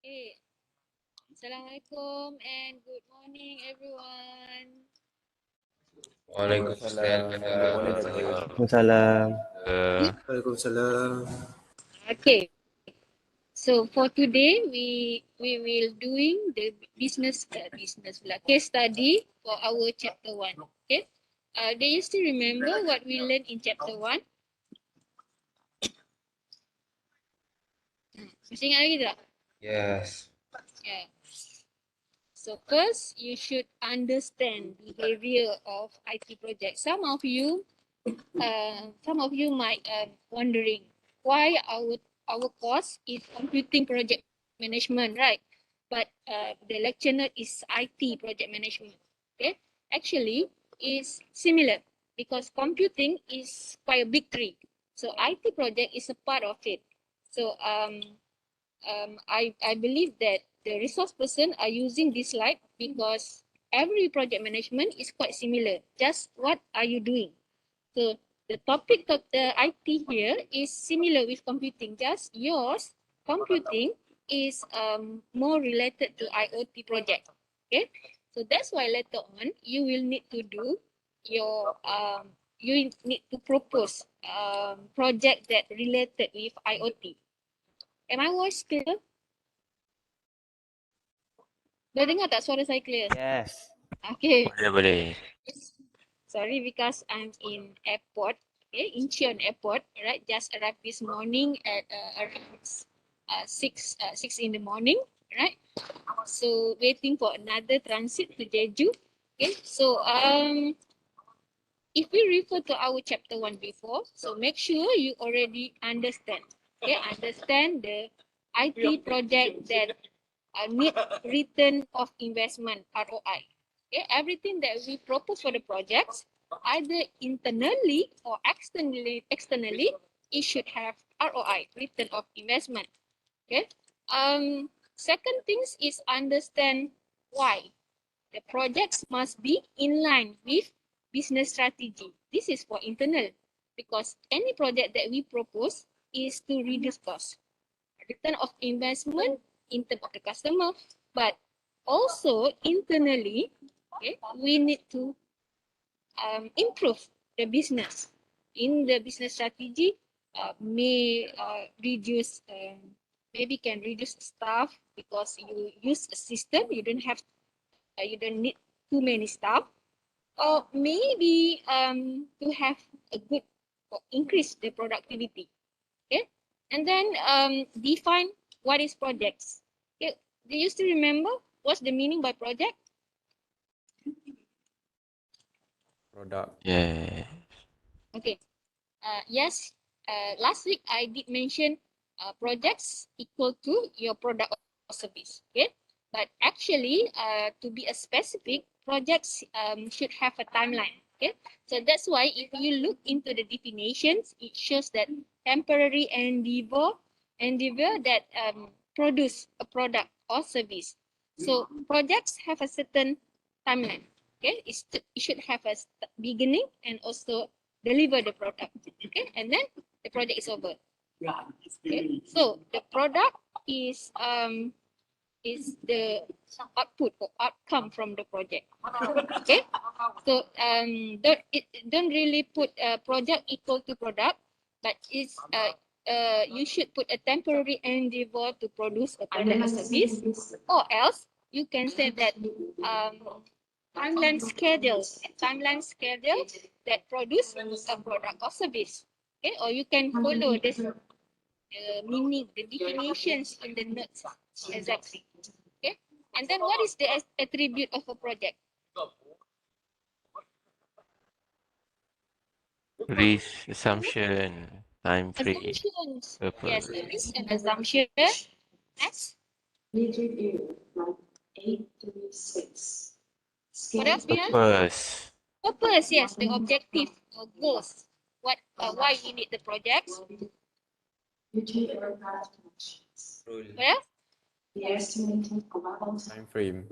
Okay. Assalamualaikum and good morning everyone. Waalaikumsalam. Good morning, teacher. Waalaikumsalam. Waalaikumsalam. Okay. So for today we will doing the business case study for our chapter 1. Okay. Do you still remember what we learned in chapter 1? Masih ingat lagi tak? Yes. Yeah. So first, you should understand behavior of IT project. Some of you might wondering why our course is computing project management, right? But the lecture note is IT project management. Okay, actually, it's similar because computing is quite a big tree. So IT project is a part of it. So I believe that the resource person are using this slide because every project management is quite similar. Just what are you doing? So the topic of the IT here is similar with computing. Just yours, computing is more related to IoT project. Okay, so that's why later on you will need to do your you need to propose project that related with IoT. Am I voice clear? Dah dengar tak suara saya clear? Yes. Okay. Boleh. Sorry because I'm in airport. Okay, Incheon Airport. Right, just arrived this morning at around 6 in the morning. Right. So waiting for another transit to Jeju. Okay. So if you refer to our chapter 1 before, so make sure you already understand. Okay, understand the IT project that need return of investment ROI. Okay, everything that we propose for the projects, either internally or externally, it should have ROI, return of investment. Okay. Second things is understand why the projects must be in line with business strategy. This is for internal because any project that we propose is to reduce cost, return of investment in terms of the customer, but also internally, okay, we need to improve the business. In the business strategy, may reduce, maybe can reduce staff because you use a system, you you don't need too many staff, or maybe to have a good or increase the productivity. Okay, and then define what is projects. Okay, do you still remember what's the meaning by project? Product. Yeah. Okay, yes, last week I did mention projects equal to your product or service. Okay, but actually to be a specific, projects should have a timeline. Okay, so that's why if you look into the definitions, it shows that temporary endeavor that produce a product or service. So projects have a certain timeline. Okay, it should have a beginning and also deliver the product. Okay, and then the project is over. Okay, so the product is the output or outcome from the project. Okay, so don't really put a project equal to product, but it's you should put a temporary endeavor to produce a product or service, or else you can say that timeline schedule that produce a product or service. Okay, or you can follow this meaning, the definitions in the notes exactly. Okay, and then what is the attribute of a project? Risk, assumption, time frame, Assumptions. Yes, purpose. there is an assumption. Next. What else, Bina? Purpose. Purpose, yes, the objective or goals. What, why we need the projects? Rule. What else? Time frame.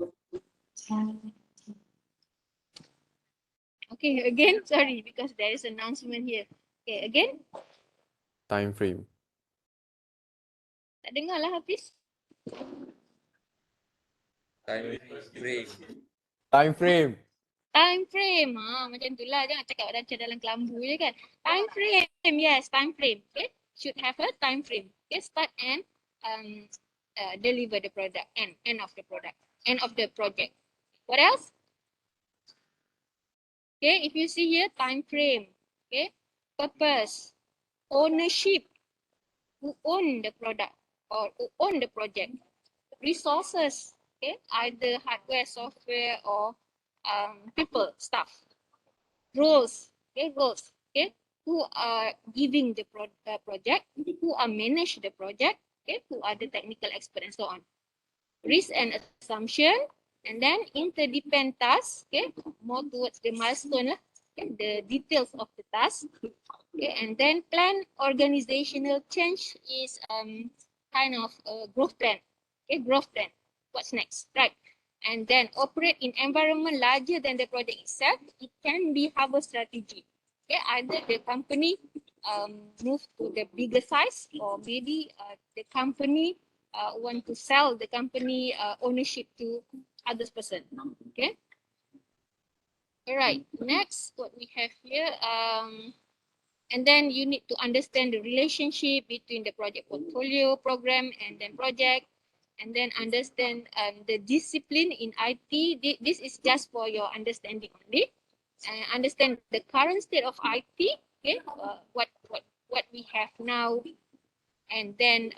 Okay, again, sorry, because there is announcement here. Okay, again. Time frame. Tak dengar lah Hafiz. Time frame. Time frame. Time frame. Macam tu lah. Jangan cakap dalam kelambu je kan. Time frame. Yes, time frame. Okay. Should have a time frame. Okay. Start and deliver the product. End of the product. End of the project. What else? Okay. If you see here, time frame. Okay. Purpose. Ownership. Who own the product or who own the project. Resources. Okay. Either hardware, software, or people, staff. Roles. Okay. Roles. Okay. Who are giving the project, who are manage the project, okay, who are the technical experts and so on. Risk and assumption, and then interdependent tasks, okay, more towards the milestone lah, okay, the details of the task, okay, and then plan organizational change is kind of a growth plan, okay, growth plan. What's next, right? And then operate in environment larger than the project itself. It can be harbor strategy. Okay, either the company move to the bigger size, or maybe the company want to sell the company ownership to other person. Okay. All right. Next, what we have here, and then you need to understand the relationship between the project portfolio, program, and then project, and then understand the discipline in IT. This is just for your understanding only. Understand the current state of IT, okay, what we have now, and then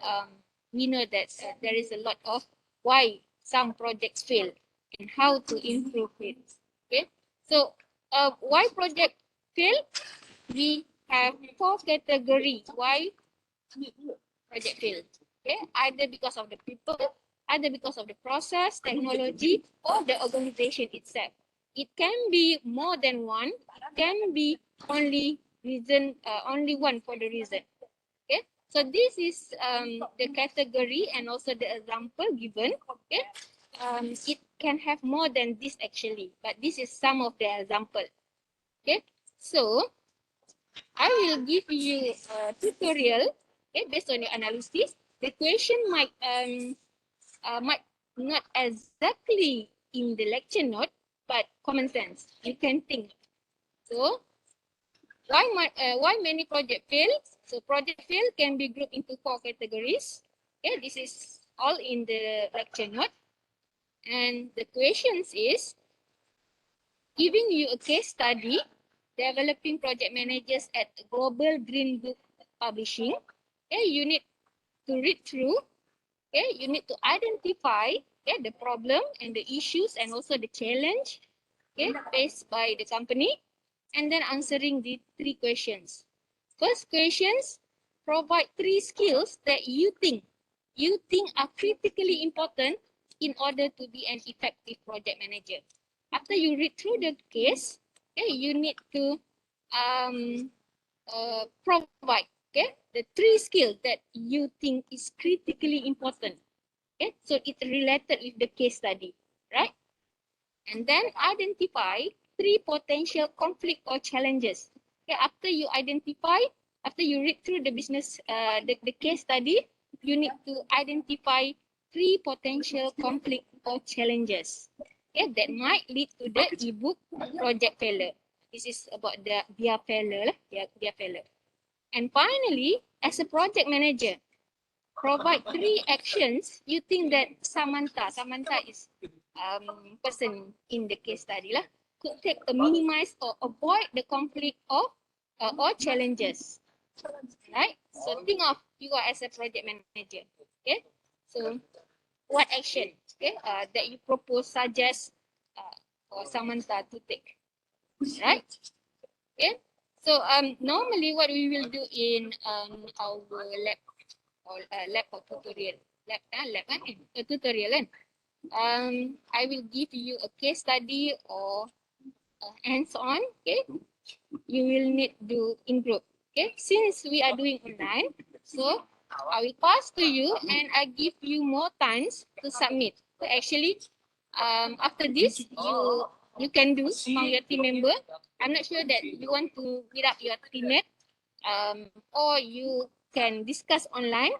we know that there is a lot of why some projects fail and how to improve it. Okay, so why project fail? We have 4 categories why project fail. Okay, either because of the people, either because of the process, technology, or the organization itself. It can be more than one, can be only reason, only one for the reason. Okay, so this is the category and also the example given. Okay, it can have more than this actually, but this is some of the example. Okay, so I will give you a tutorial, okay, based on your analysis. The question might not exactly in the lecture note, but common sense. You can think. So why many project fail? So project fail can be grouped into 4 categories. Okay, this is all in the lecture note. And the questions is giving you a case study, developing project managers at Global Green Book Publishing. Okay, you need to read through. Okay, you need to identify, okay, the problem and the issues and also the challenge, okay, faced by the company, and then answering the 3 questions. First questions, provide 3 skills that you think are critically important in order to be an effective project manager. After you read through the case, okay, you need to provide, okay, the 3 skills that you think is critically important. Okay, so it's related with the case study, right? And then identify 3 potential conflict or challenges. Okay, after you identify, after you read through the business, the case study, you need to identify 3 potential conflict or challenges. Okay, that might lead to the ebook project failure. This is about their failure, their failure. And finally, as a project manager, provide 3 actions you think that Samantha is person in the case study lah, could take to minimize or avoid the conflict of or challenges. Right? So think of you are as a project manager. Okay. So what action, okay, that you propose, suggest for Samantha to take. Right? Okay. So normally what we will do in our lab or lab or tutorial, tutorial kan. I will give you a case study or hands-on. Okay, you will need to do in group. Okay, since we are doing online, so I will pass to you and I give you more times to submit. So actually, after this, you can do among your team member. I'm not sure that you want to meet up your teammate, or you can discuss online,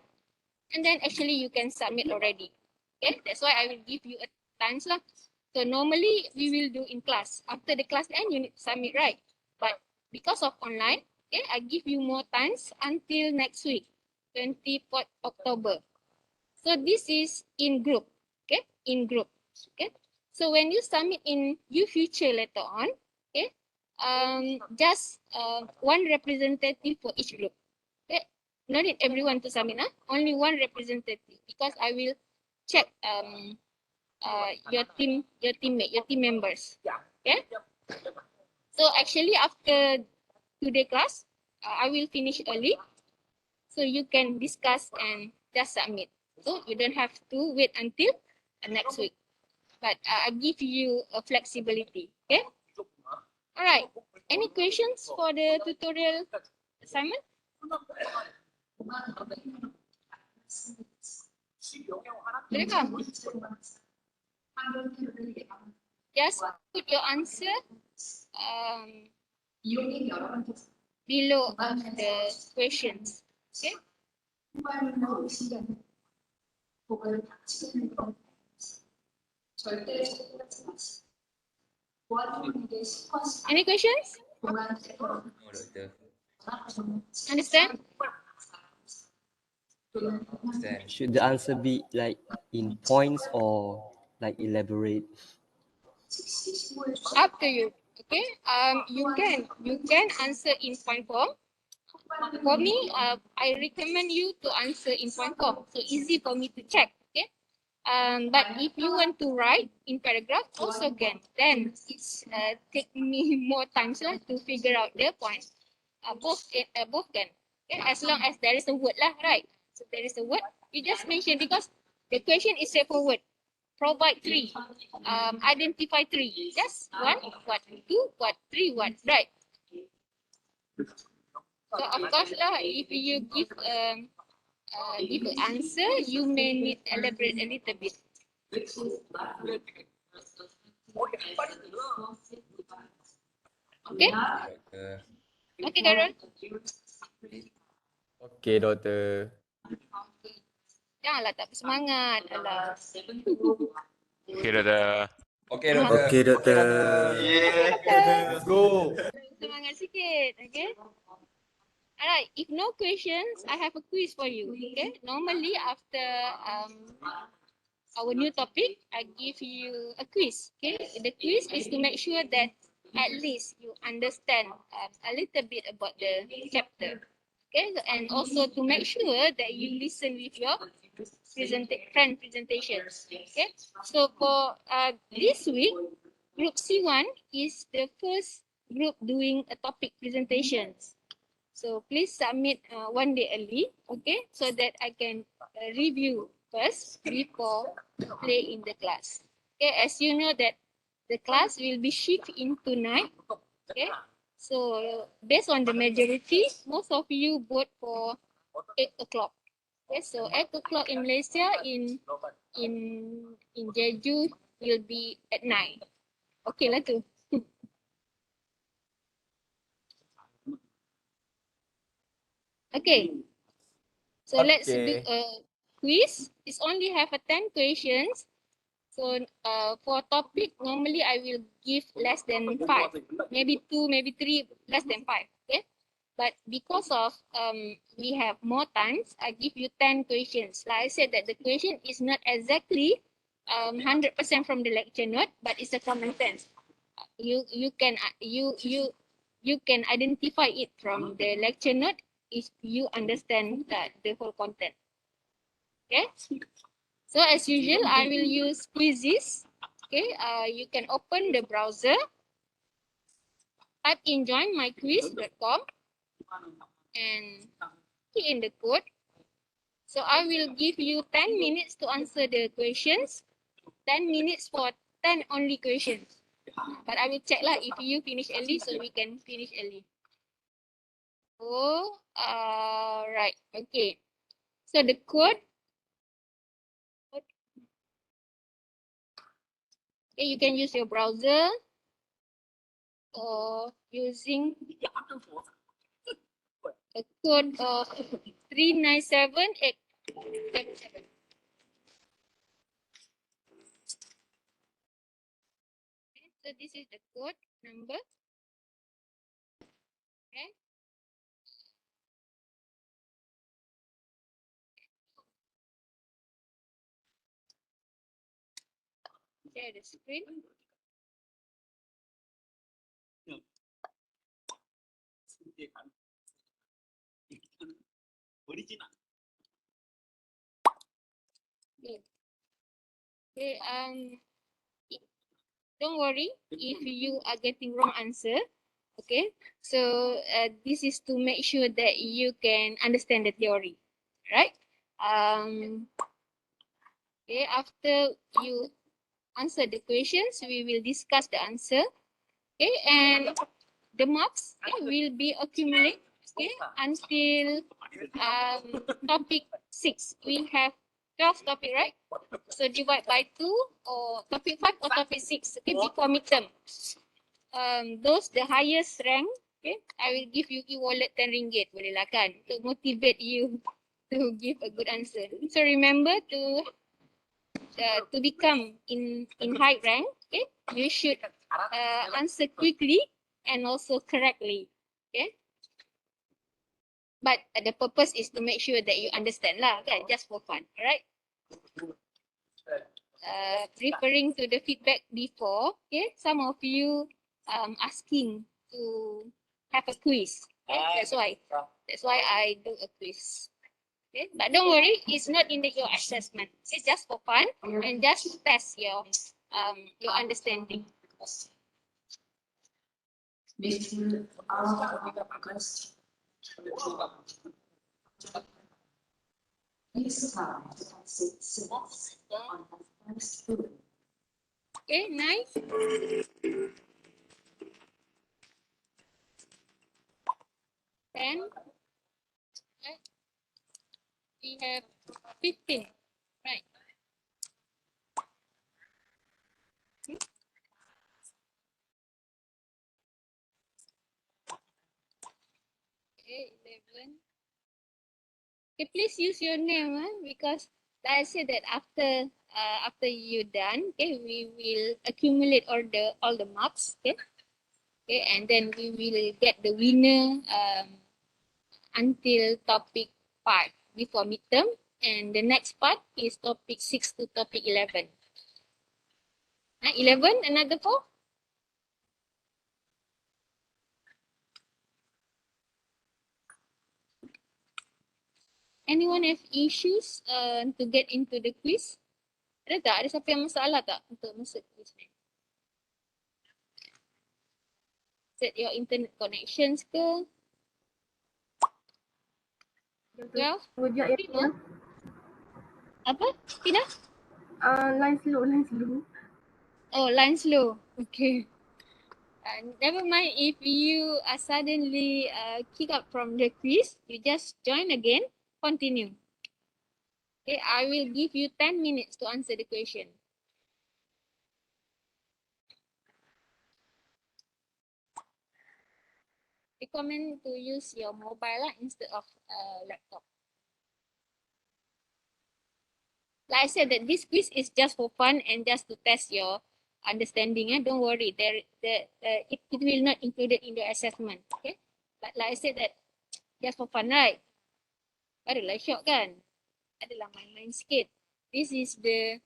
and then actually you can submit already. Okay, that's why I will give you a times lah. So normally we will do in class. After the class end, you need to submit, right? But because of online, okay, I give you more times until next week, 24th October. So this is in group, okay, in group, okay. So when you submit in future later on, okay, just one representative for each group. Okay, not need everyone to submit, only one representative, because I will check your teammate, your team members. Okay. So actually after today class, I will finish early, so you can discuss and just submit. So you don't have to wait until next week. But I give you a flexibility. Okay. All right. Any questions for the tutorial assignment? Boleh? Just put your answer below the questions. Okay. Any questions? No, doctor. Understand? Understand. Should the answer be like in points or like elaborate? Up to you. Okay. You can answer in point form. For me, I recommend you to answer in point form, so easy for me to check. Okay. But if you want to write in paragraph, also can. Then it's take me more time to figure out the point. Both can. Okay, as long as there is a word lah, right? So there is a word. You just mention, because the question is straightforward. Provide three. Identify three. Just one, what, two, what, three, what, right? So of course lah, if you give an answer, you may need to elaborate a little bit. Okay? Doctor. Okay, Carol? Okay, doktor. Janganlah tak bersemangat. Alah. Okay, doktor. Okay, doktor. Okay, doktor. Let's go. Semangat sikit, okay? Alright, if no questions, I have a quiz for you, okay? Normally, after our new topic, I give you a quiz, okay? The quiz is to make sure that at least you understand a little bit about the chapter, okay? And also to make sure that you listen with your presentations, okay? So for this week, Group C1 is the first group doing a topic presentations. So please submit one day early, okay? So that I can review first before play in the class. Okay, as you know that the class will be shift into night, okay? So based on the majority, most of you vote for 8 o'clock. Okay, so 8 o'clock in Malaysia, in Jeju will be at 9. Okay lah tu. Okay. So let's do Okay. a quiz. It's only have a 10 questions. So for topic, normally I will give less than 5. Maybe 2, maybe 3, less than 5. Okay. But because of we have more times, I give you 10 questions. Like I said that the question is not exactly 100% from the lecture note, but it's a common sense. You can identify it from the lecture note if you understand the whole content. Okay. So as usual, I will use quizzes. Okay. You can open the browser, type in joinmyquiz.com and key in the code. So I will give you 10 minutes to answer the questions. 10 minutes for 10 only questions. But I will check lah if you finish early, so we can finish early. Oh, right. Okay. So the code. Okay, you can use your browser or using a code of 397887. So this is the code number. Okay. Share the screen. Okay. Okay. Don't worry if you are getting wrong answer. Okay. So this is to make sure that you can understand the theory, right? Okay. After you answer the questions, we will discuss the answer. Okay, and the marks will be accumulated until topic 6. We have 12 topic, right? So divide by 2 or topic 5 or topic 6. Okay, before midterm. Those the highest rank, okay, I will give you e-wallet 10 ringgit. Boleh lah kan? To motivate you to give a good answer. So remember to become in high rank, okay, you should answer quickly and also correctly. Okay. But the purpose is to make sure that you understand lah, kan? Just for fun, alright? Referring to the feedback before, okay, some of you asking to have a quiz. Okay? That's why I do a quiz. Okay, but don't worry, it's not in your assessment. It's just for fun and just to test your understanding. Okay, nice. Then we have 15, right? Okay, 11. Okay, please use your name, because like I said that after you done, okay, we will accumulate all the marks, okay, okay, and then we will get the winner until topic 5 before midterm, and the next part is topic 6 to topic 11. 11, another 4. Anyone have issues to get into the quiz? Ada tak? Ada siapa yang masalah tak untuk masuk quiz ni? Set your internet connections ke? Well, Rojak ya. Tina? Apa? Tina? Line slow. Oh, line slow. Okay. Never mind if you are suddenly kick out from the quiz, you just join again, continue. Okay, I will give you 10 minutes to answer the question. Recommend to use your mobile instead of laptop. Like I said, that this quiz is just for fun and just to test your understanding. Don't worry, it will not included in the assessment. Okay, but like I said that just for fun, right? Barulah syok kan? Adalah main-main sikit. This is the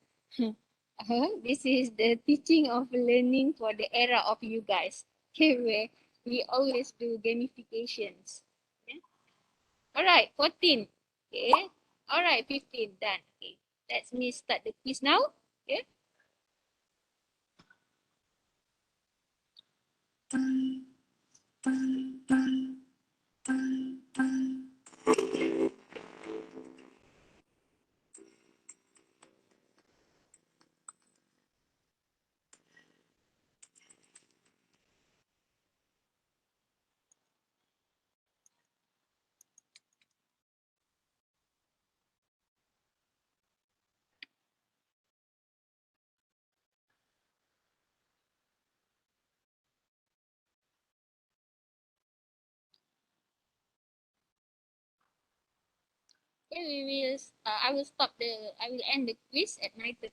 this is the teaching of learning for the era of you guys. Okay, where we always do gamifications. Okay? Alright, 14. Okay. Alright, 15 done. Okay. Let's me start the quiz now. Okay. Okay, we will. I will end the quiz at 9:30.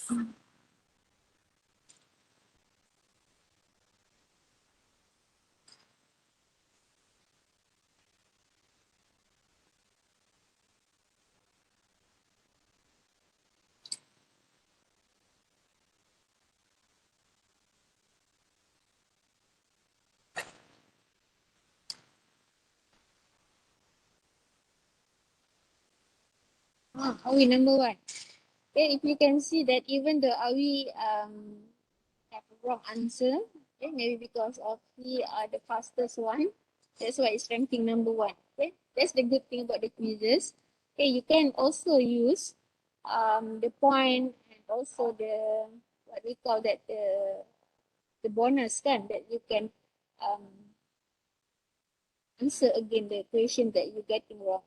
Are we number one? Okay, if you can see that even though are we have a wrong answer, okay, maybe because of we are the fastest one, that's why it's ranking number one. Okay, that's the good thing about the quizzes. Okay, you can also use the point and also the what we call that the bonus kan that you can um answer again the question that you getting wrong.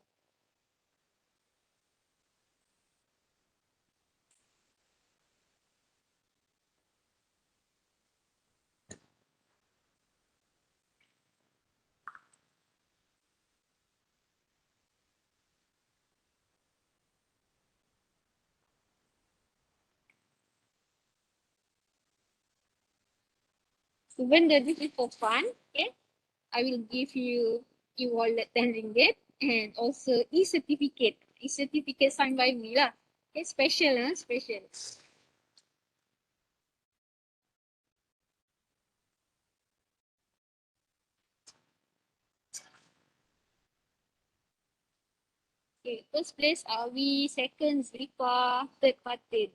Even though this is for fun, okay, I will give you e-wallet 10 ringgit and also e-certificate. E-certificate signed by me lah. Okay, special special. Okay, first place Awi, second Zrifa, third Fatin.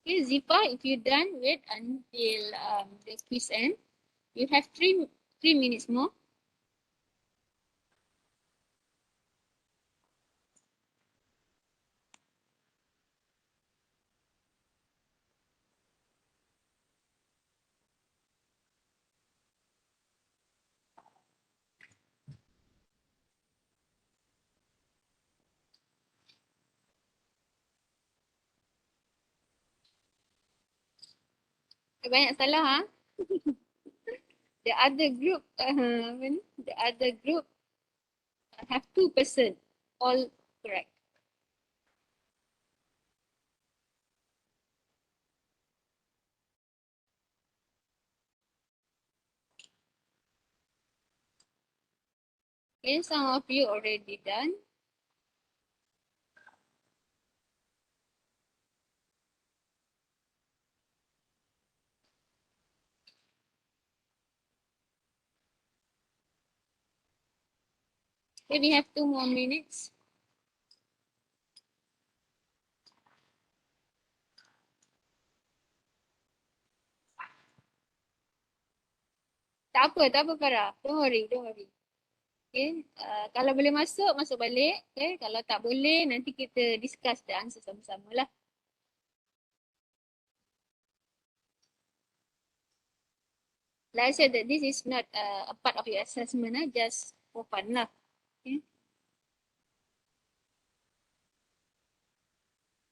Okay, Zipa, if you're done, wait until the quiz end. You have 3 minutes more. Banyak salah ha. The other group, the other group have 2%, all correct. Okay, some of you already done. Okay, we have 2 more minutes. Tak apa Farah. Don't worry, don't worry. Okay, kalau boleh masuk, masuk balik. Okay, kalau tak boleh, nanti kita discuss the answer sama-sama lah. Like I said that this is not a part of your assessment, just for fun lah. Okay.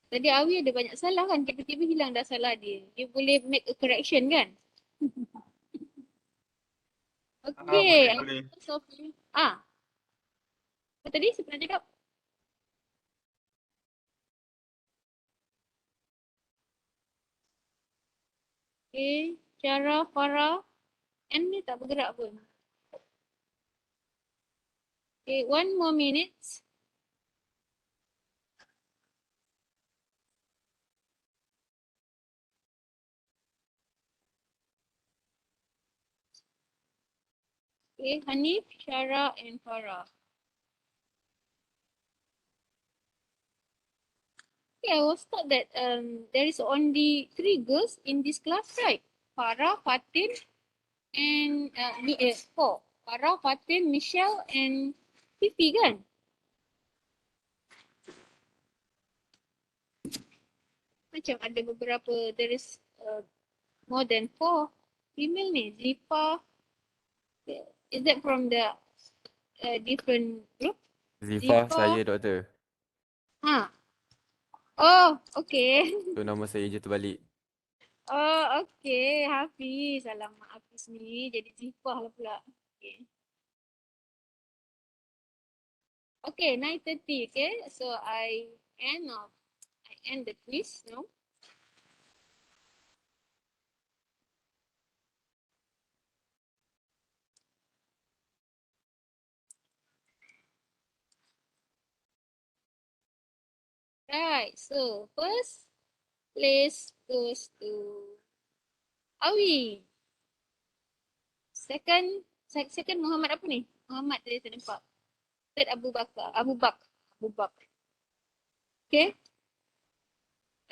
Tadi Awi ada banyak salah kan, tiba-tiba hilang dah salah dia. Dia boleh make a correction kan? Okay. Boleh. Apa tadi saya pernah cakap? Okay, Syara, Farah, and ni tak bergerak pun. Okay, 1 more minute. Okay, Hanif, Syara, and Farah. Okay, I was taught that there is only 3 girls in this class, right? Farah, Fatin, and 4. Farah, Fatin, Michelle, and Fifi kan? Macam ada beberapa, there is more than 4 female ni. Zifa. Is that from the different group? Zifa, Zifa. saya doktor. Ha. Oh, okay. So nama saya je terbalik. Oh, okay. Hafiz. Alamak, Hafiz ni jadi Zifah lah pula. Okay. Okay, 9:30. Okay, so I end the quiz now. Right, so first place goes to Awi. Second Muhammad apa ni? Muhammad tadi saya nampak. Third Abu Bakar. Okay.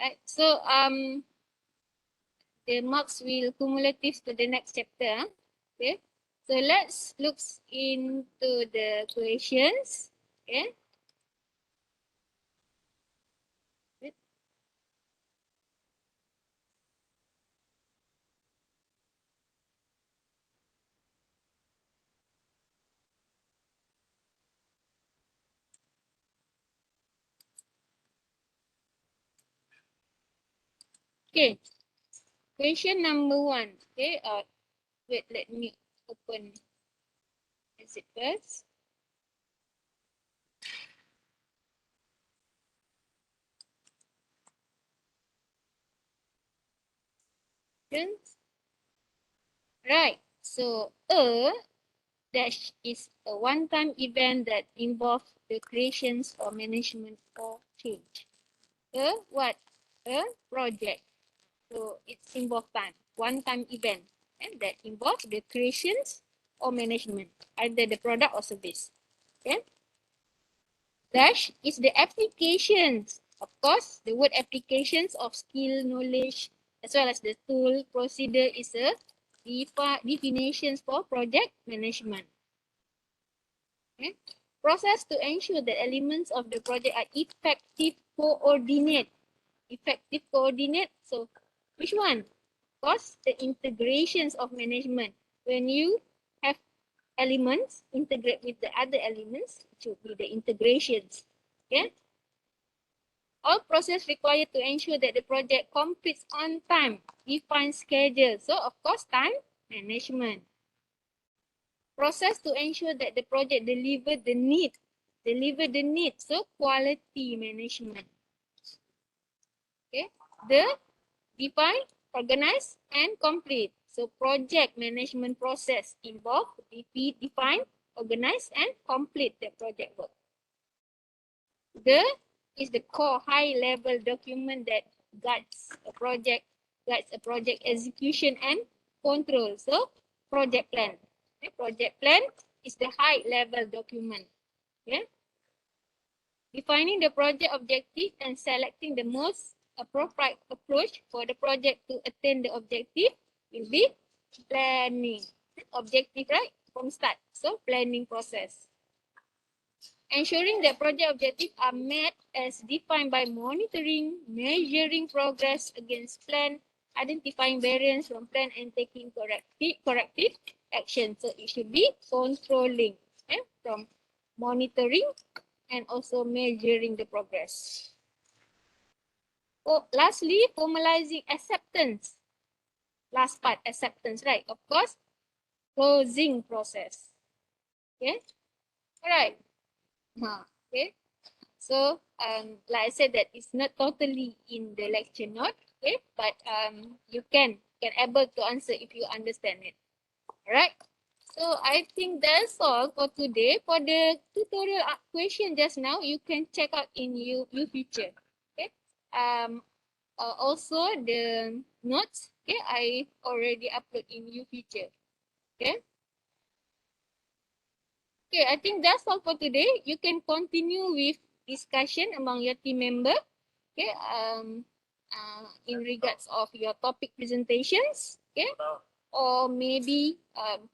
Right, so the marks will cumulative to the next chapter. Okay. So let's look into the questions. Okay. Okay. Question number 1. Okay. Wait, let me open it first. Right. So a dash is a one-time event that involves the creations or management or change. What? A project. So it's involve time. One-time event and that involves the creations or management, either the product or service. Okay. Dash is the applications. Of course, the word applications of skill, knowledge, as well as the tool, procedure is a definitions for project management. Okay. Process to ensure that elements of the project are effective coordinate. Effective coordinate. So, which one? Of course, the integrations of management. When you have elements integrate with the other elements, it should be the integrations. Okay. All process required to ensure that the project completes on time, define schedule. So, of course, time management. Process to ensure that the project deliver the need. So, quality management. Okay. The define, organize, and complete. So, project management process involve define, organize, and complete the project work. The is the core high-level document that guides a project execution and control. So, project plan. Okay. Project plan is the high-level document. Okay. Defining the project objective and selecting the most appropriate approach for the project to attain the objective will be planning. Objective, right? From start. So, planning process. Ensuring that project objectives are met as defined by monitoring, measuring progress against plan, identifying variance from plan, and taking corrective action. So, it should be controlling, from monitoring and also measuring the progress. Oh, lastly, formalizing acceptance. Last part, acceptance, right? Of course, closing process. Okay. All right. Okay. So, like I said, that it's not totally in the lecture note. Okay. But you can able to answer if you understand it. All right. So I think that's all for today. For the tutorial question just now, you can check out in UFuture. Okay. Also the notes. Okay, I already upload in UFuture. Okay. Okay, I think that's all for today. You can continue with discussion among your team member. Okay. In regards of your topic presentations. Okay. Or maybe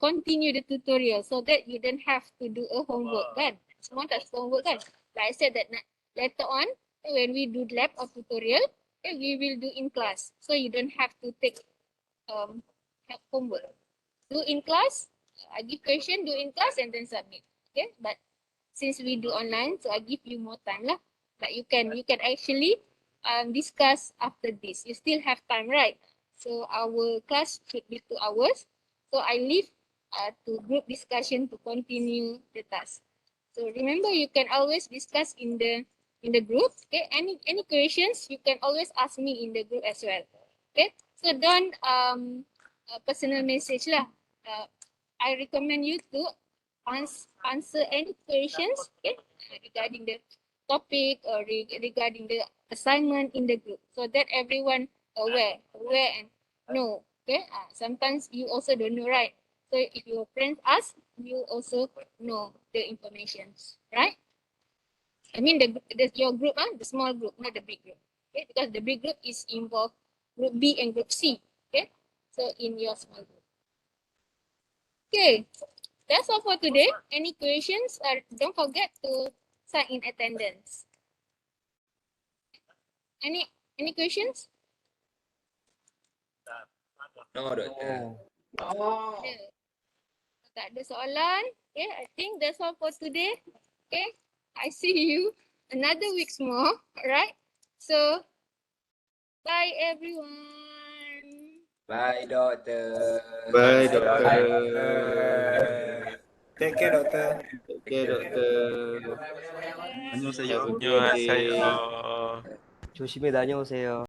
continue the tutorial so that you don't have to do a homework kan. Semua tak suka homework kan. Like I said that later on when we do lab or tutorial, Okay, we will do in class. So you don't have to take have homework. Do in class, I give question, do in class and then submit. Okay, but since we do online, so I give you more time lah. But you can actually discuss after this. You still have time, right? So our class should be 2 hours. So I leave to group discussion to continue the task. So remember, you can always discuss in the group. Okay, any questions you can always ask me in the group as well. Okay, so don't personal message lah. I recommend you to answer any questions, okay, regarding the topic or regarding the assignment in the group, so that everyone aware and know. Okay, sometimes you also don't know, right? So if your friends ask, you also know the informations, right? I mean your group, the small group, not the big group. Okay, because the big group is involved group B and group C. Okay, so in your small group. Okay, that's all for today. Any questions? Don't forget to sign in attendance. Any questions? No, doktor. Ada. Tak ada soalan. Okay, I think that's all for today. Okay, I see you another week more. Alright. So, bye everyone. Bye, doktor. Bye, doktor. Take care, doktor. Take care, doktor. Bye. Annyeonghaseyo. 안녕하세요. 조심히 다녀오세요.